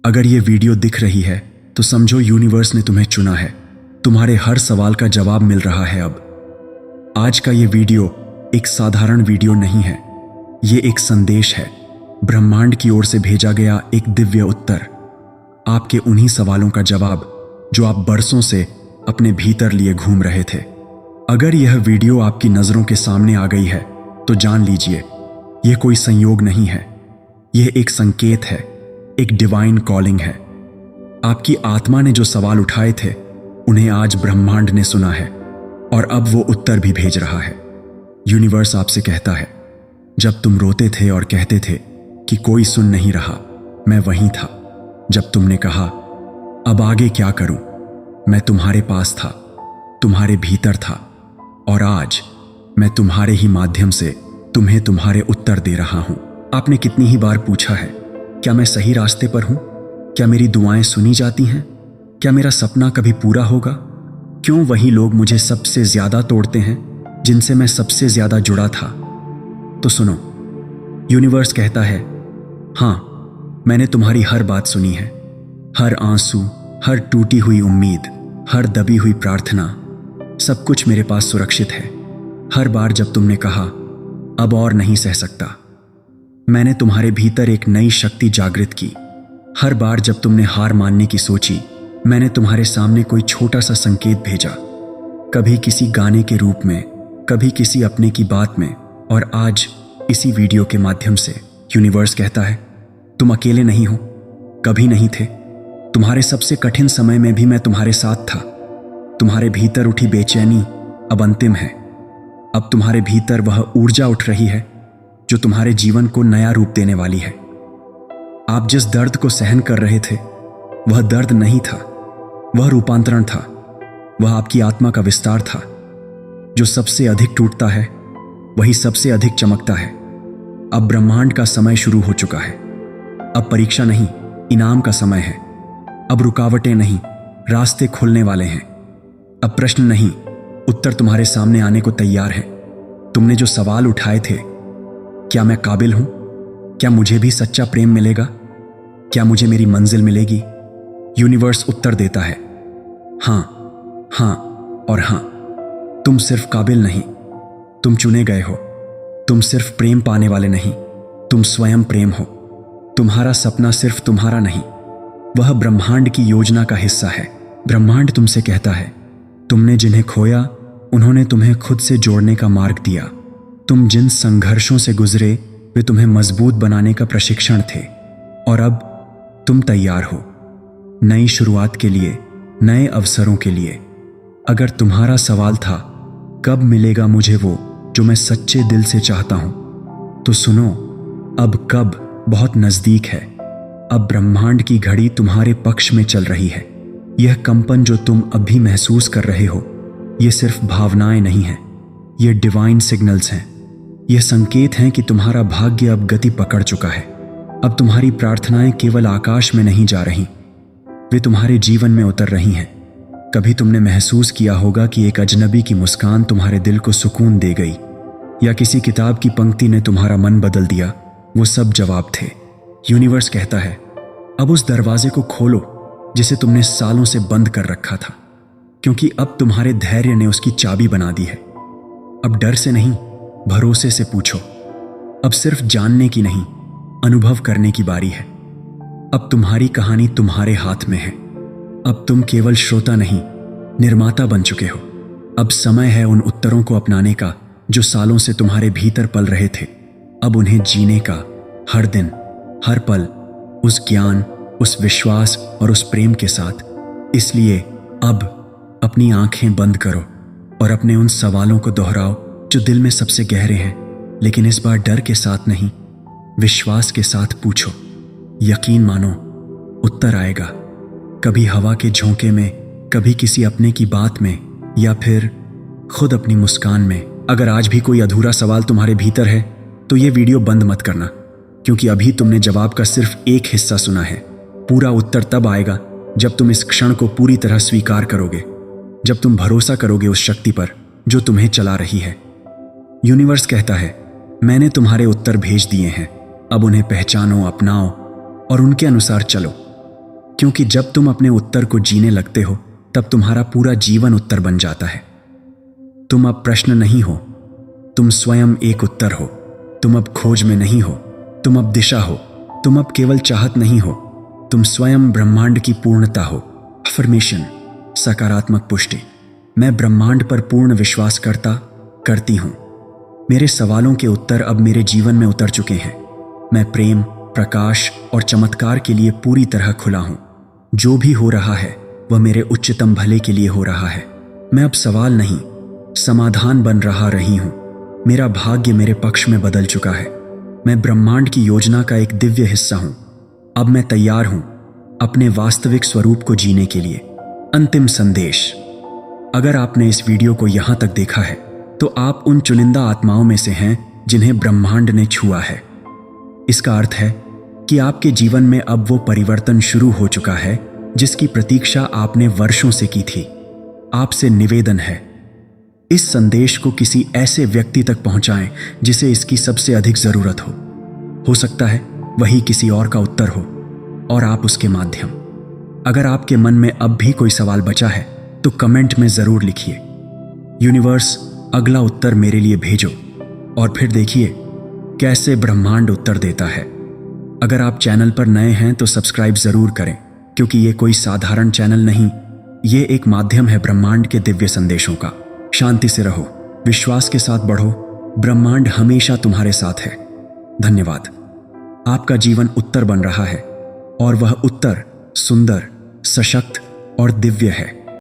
अगर ये वीडियो दिख रही है तो समझो यूनिवर्स ने तुम्हें चुना है। तुम्हारे हर सवाल का जवाब मिल रहा है अब। आज का ये वीडियो एक साधारण वीडियो नहीं है, ये एक संदेश है, ब्रह्मांड की ओर से भेजा गया एक दिव्य उत्तर, आपके उन्हीं सवालों का जवाब जो आप बरसों से अपने भीतर लिए घूम रहे थे। अगर यह वीडियो आपकी नजरों के सामने आ गई है तो जान लीजिए, यह कोई संयोग नहीं है, यह एक संकेत है, एक डिवाइन कॉलिंग है। आपकी आत्मा ने जो सवाल उठाए थे उन्हें आज ब्रह्मांड ने सुना है और अब वो उत्तर भी भेज रहा है। यूनिवर्स आपसे कहता है, जब तुम रोते थे और कहते थे कि कोई सुन नहीं रहा, मैं वहीं था। जब तुमने कहा अब आगे क्या करूं, मैं तुम्हारे पास था, तुम्हारे भीतर था, और आज मैं तुम्हारे ही माध्यम से तुम्हें तुम्हारे उत्तर दे रहा हूं। आपने कितनी ही बार पूछा है, क्या मैं सही रास्ते पर हूं? क्या मेरी दुआएं सुनी जाती हैं? क्या मेरा सपना कभी पूरा होगा? क्यों वही लोग मुझे सबसे ज्यादा तोड़ते हैं जिनसे मैं सबसे ज्यादा जुड़ा था? तो सुनो, यूनिवर्स कहता है, हाँ, मैंने तुम्हारी हर बात सुनी है, हर आंसू, हर टूटी हुई उम्मीद, हर दबी हुई प्रार्थना, सब कुछ मेरे पास सुरक्षित है। हर बार जब तुमने कहा अब और नहीं सह सकता, मैंने तुम्हारे भीतर एक नई शक्ति जागृत की। हर बार जब तुमने हार मानने की सोची, मैंने तुम्हारे सामने कोई छोटा सा संकेत भेजा, कभी किसी गाने के रूप में, कभी किसी अपने की बात में, और आज इसी वीडियो के माध्यम से यूनिवर्स कहता है, तुम अकेले नहीं हो, कभी नहीं थे। तुम्हारे सबसे कठिन समय में भी मैं तुम्हारे साथ था। तुम्हारे भीतर उठी बेचैनी अब अंतिम है। अब तुम्हारे भीतर वह ऊर्जा उठ रही है जो तुम्हारे जीवन को नया रूप देने वाली है। आप जिस दर्द को सहन कर रहे थे वह दर्द नहीं था, वह रूपांतरण था, वह आपकी आत्मा का विस्तार था। जो सबसे अधिक टूटता है वही सबसे अधिक चमकता है। अब ब्रह्मांड का समय शुरू हो चुका है। अब परीक्षा नहीं, इनाम का समय है। अब रुकावटें नहीं, रास्ते खुलने वाले हैं। अब प्रश्न नहीं, उत्तर तुम्हारे सामने आने को तैयार है। तुमने जो सवाल उठाए थे, क्या मैं काबिल हूं? क्या मुझे भी सच्चा प्रेम मिलेगा? क्या मुझे मेरी मंजिल मिलेगी? यूनिवर्स उत्तर देता है, हां, हां और हां। तुम सिर्फ काबिल नहीं, तुम चुने गए हो। तुम सिर्फ प्रेम पाने वाले नहीं, तुम स्वयं प्रेम हो। तुम्हारा सपना सिर्फ तुम्हारा नहीं, वह ब्रह्मांड की योजना का हिस्सा है। ब्रह्मांड तुमसे कहता है, तुमने जिन्हें खोया उन्होंने तुम्हें खुद से जोड़ने का मार्ग दिया। तुम जिन संघर्षों से गुजरे वे तुम्हें मजबूत बनाने का प्रशिक्षण थे, और अब तुम तैयार हो नई शुरुआत के लिए, नए अवसरों के लिए। अगर तुम्हारा सवाल था कब मिलेगा मुझे वो जो मैं सच्चे दिल से चाहता हूं, तो सुनो, अब कब बहुत नजदीक है। अब ब्रह्मांड की घड़ी तुम्हारे पक्ष में चल रही है। यह कंपन जो तुम अभी महसूस कर रहे हो, यह सिर्फ भावनाएं नहीं हैं, यह डिवाइन सिग्नल्स हैं। यह संकेत हैं कि तुम्हारा भाग्य अब गति पकड़ चुका है। अब तुम्हारी प्रार्थनाएं केवल आकाश में नहीं जा रही, वे तुम्हारे जीवन में उतर रही हैं। कभी तुमने महसूस किया होगा कि एक अजनबी की मुस्कान तुम्हारे दिल को सुकून दे गई, या किसी किताब की पंक्ति ने तुम्हारा मन बदल दिया। वो सब जवाब थे। यूनिवर्स कहता है, अब उस दरवाजे को खोलो जिसे तुमने सालों से बंद कर रखा था, क्योंकि अब तुम्हारे धैर्य ने उसकी चाबी बना दी है। अब डर से नहीं, भरोसे से पूछो। अब सिर्फ जानने की नहीं, अनुभव करने की बारी है। अब तुम्हारी कहानी तुम्हारे हाथ में है। अब तुम केवल श्रोता नहीं, निर्माता बन चुके हो। अब समय है उन उत्तरों को अपनाने का जो सालों से तुम्हारे भीतर पल रहे थे। अब उन्हें जीने का, हर दिन, हर पल, उस ज्ञान, उस विश्वास और उस प्रेम के साथ। इसलिए अब अपनी आंखें बंद करो और अपने उन सवालों को दोहराओ जो दिल में सबसे गहरे हैं, लेकिन इस बार डर के साथ नहीं, विश्वास के साथ पूछो। यकीन मानो, उत्तर आएगा। कभी हवा के झोंके में, कभी किसी अपने की बात में, या फिर खुद अपनी मुस्कान में। अगर आज भी कोई अधूरा सवाल तुम्हारे भीतर है तो ये वीडियो बंद मत करना, क्योंकि अभी तुमने जवाब का सिर्फ एक हिस्सा सुना है। पूरा उत्तर तब आएगा जब तुम इस क्षण को पूरी तरह स्वीकार करोगे, जब तुम भरोसा करोगे उस शक्ति पर जो तुम्हें चला रही है। यूनिवर्स कहता है, मैंने तुम्हारे उत्तर भेज दिए हैं, अब उन्हें पहचानो, अपनाओ और उनके अनुसार चलो। क्योंकि जब तुम अपने उत्तर को जीने लगते हो तब तुम्हारा पूरा जीवन उत्तर बन जाता है। तुम अब प्रश्न नहीं हो, तुम स्वयं एक उत्तर हो। तुम अब खोज में नहीं हो, तुम अब दिशा हो। तुम अब केवल चाहत नहीं हो, तुम स्वयं ब्रह्मांड की पूर्णता हो। अफर्मेशन, सकारात्मक पुष्टि। मैं ब्रह्मांड पर पूर्ण विश्वास करती हूं। मेरे सवालों के उत्तर अब मेरे जीवन में उतर चुके हैं। मैं प्रेम, प्रकाश और चमत्कार के लिए पूरी तरह खुला हूं। जो भी हो रहा है वह मेरे उच्चतम भले के लिए हो रहा है। मैं अब सवाल नहीं, समाधान बन रही हूं। मेरा भाग्य मेरे पक्ष में बदल चुका है। मैं ब्रह्मांड की योजना का एक दिव्य हिस्सा हूं। अब मैं तैयार हूं अपने वास्तविक स्वरूप को जीने के लिए। अंतिम संदेश। अगर आपने इस वीडियो को यहां तक देखा है तो आप उन चुनिंदा आत्माओं में से हैं जिन्हें ब्रह्मांड ने छुआ है। इसका अर्थ है कि आपके जीवन में अब वो परिवर्तन शुरू हो चुका है जिसकी प्रतीक्षा आपने वर्षों से की थी। आपसे निवेदन है, इस संदेश को किसी ऐसे व्यक्ति तक पहुंचाएं जिसे इसकी सबसे अधिक जरूरत हो। हो सकता है वही किसी और का उत्तर हो और आप उसके माध्यम। अगर आपके मन में अब भी कोई सवाल बचा है तो कमेंट में जरूर लिखिए। यूनिवर्स, अगला उत्तर मेरे लिए भेजो और फिर देखिए कैसे ब्रह्मांड उत्तर देता है। अगर आप चैनल पर नए हैं तो सब्सक्राइब जरूर करें, क्योंकि ये कोई साधारण चैनल नहीं, ये एक माध्यम है ब्रह्मांड के दिव्य संदेशों का। शांति से रहो, विश्वास के साथ बढ़ो, ब्रह्मांड हमेशा तुम्हारे साथ है। धन्यवाद। आपका जीवन उत्तर बन रहा है और वह उत्तर सुंदर, सशक्त और दिव्य है।